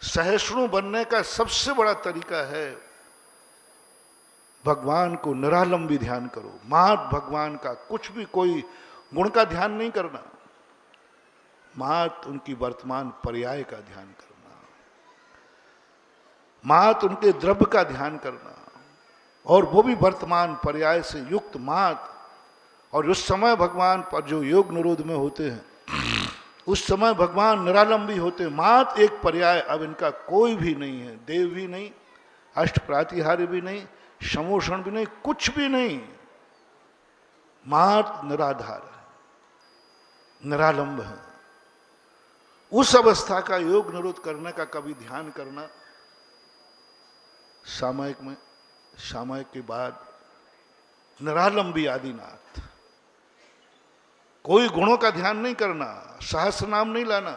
सहिष्णु बनने का सबसे बड़ा तरीका है भगवान को निरालंबी ध्यान करो। मात भगवान का कुछ भी कोई गुण का ध्यान नहीं करना, मात उनकी वर्तमान पर्याय का ध्यान करना, मात उनके द्रव्य का ध्यान करना, और वो भी वर्तमान पर्याय से युक्त मात। और उस समय भगवान पर जो योग निरोध में होते हैं उस समय भगवान निरालंबी होते हैं। मात एक पर्याय, अब इनका कोई भी नहीं है, देव भी नहीं, अष्ट प्रातिहार्य भी नहीं, समोषण भी नहीं, कुछ भी नहीं। मात निराधार है, निरालंब है। उस अवस्था का योग निरोध करने का कभी ध्यान करना। सामयिक में, सामयिक के बाद निरालंबी आदिनाथ, कोई गुणों का ध्यान नहीं करना, सहस्र नाम नहीं लाना,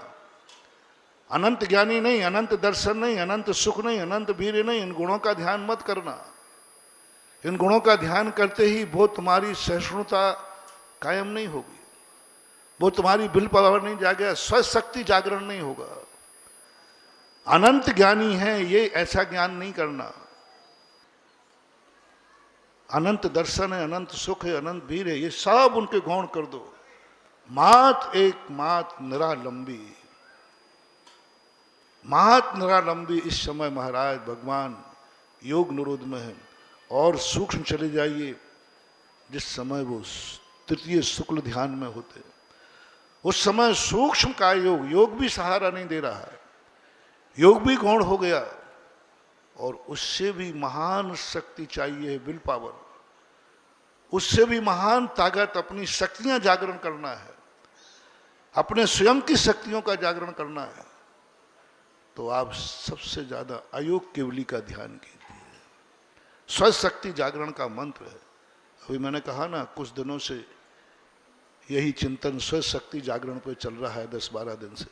अनंत ज्ञानी नहीं, अनंत दर्शन नहीं, अनंत सुख नहीं, अनंत वीर नहीं, इन गुणों का ध्यान मत करना। इन गुणों का ध्यान करते ही वो तुम्हारी सहिष्णुता कायम नहीं होगी, वो तुम्हारी विल पावर नहीं जागेगा, स्वशक्ति जागरण नहीं होगा। अनंत ज्ञानी है ये ऐसा ज्ञान नहीं करना। अनंत दर्शन है, अनंत सुख है, अनंत वीर है, ये सब उनके गौण कर दो। मात एक मात निरालंबी, मात निरालंबी। इस समय महाराज भगवान योग निरोध में है। और सूक्ष्म चले जाइए, जिस समय वो तृतीय शुक्ल ध्यान में होते, उस समय सूक्ष्म का योग, योग भी सहारा नहीं दे रहा है, योग भी गौण हो गया, और उससे भी महान शक्ति चाहिए, विल पावर, उससे भी महान ताकत, अपनी शक्तियां जागरण करना है, अपने स्वयं की शक्तियों का जागरण करना है। तो आप सबसे ज्यादा अयोग केवली का ध्यान कीजिए। स्वशक्ति जागरण का मंत्र है। अभी मैंने कहा ना, कुछ दिनों से यही चिंतन स्वशक्ति जागरण पे चल रहा है, 10-12 दिन से।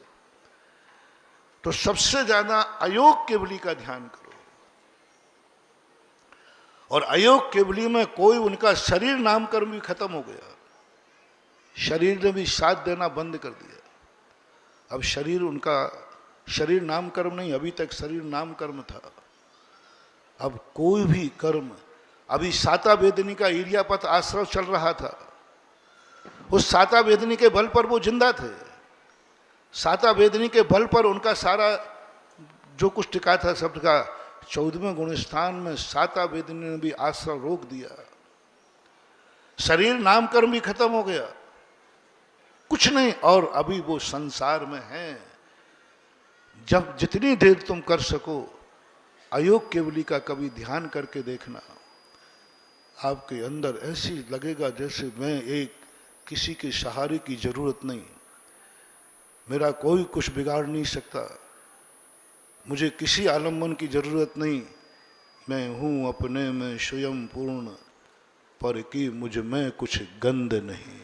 तो सबसे ज्यादा अयोग केवली का ध्यान करो। और अयोग केवली में कोई उनका शरीर नामकर्म भी खत्म हो गया, शरीर ने भी साथ देना बंद कर दिया। अब शरीर उनका शरीर नामकर्म नहीं, अभी तक शरीर नामकर्म था। अब कोई भी कर्म, अभी साता वेदनी का ईर्यापत आश्रव चल रहा था, उस साता वेदनी के बल पर वो जिंदा थे। साता वेदनी के बल पर उनका सारा जो कुछ टिका था शब्द का 14वें गुणस्थान में साता वेदनी ने भी आश्रव रोक दिया। शरीर नामकर्म भी खत्म हो गया, कुछ नहीं, और अभी वो संसार में हैं। जब जितनी देर तुम कर सको अयोग केवली का कभी ध्यान करके देखना, आपके अंदर ऐसी लगेगा जैसे मैं एक किसी के सहारे की जरूरत नहीं, मेरा कोई कुछ बिगाड़ नहीं सकता, मुझे किसी आलम्बन की जरूरत नहीं, मैं हूँ अपने में स्वयं पूर्ण, पर कि मुझ में कुछ गंध नहीं।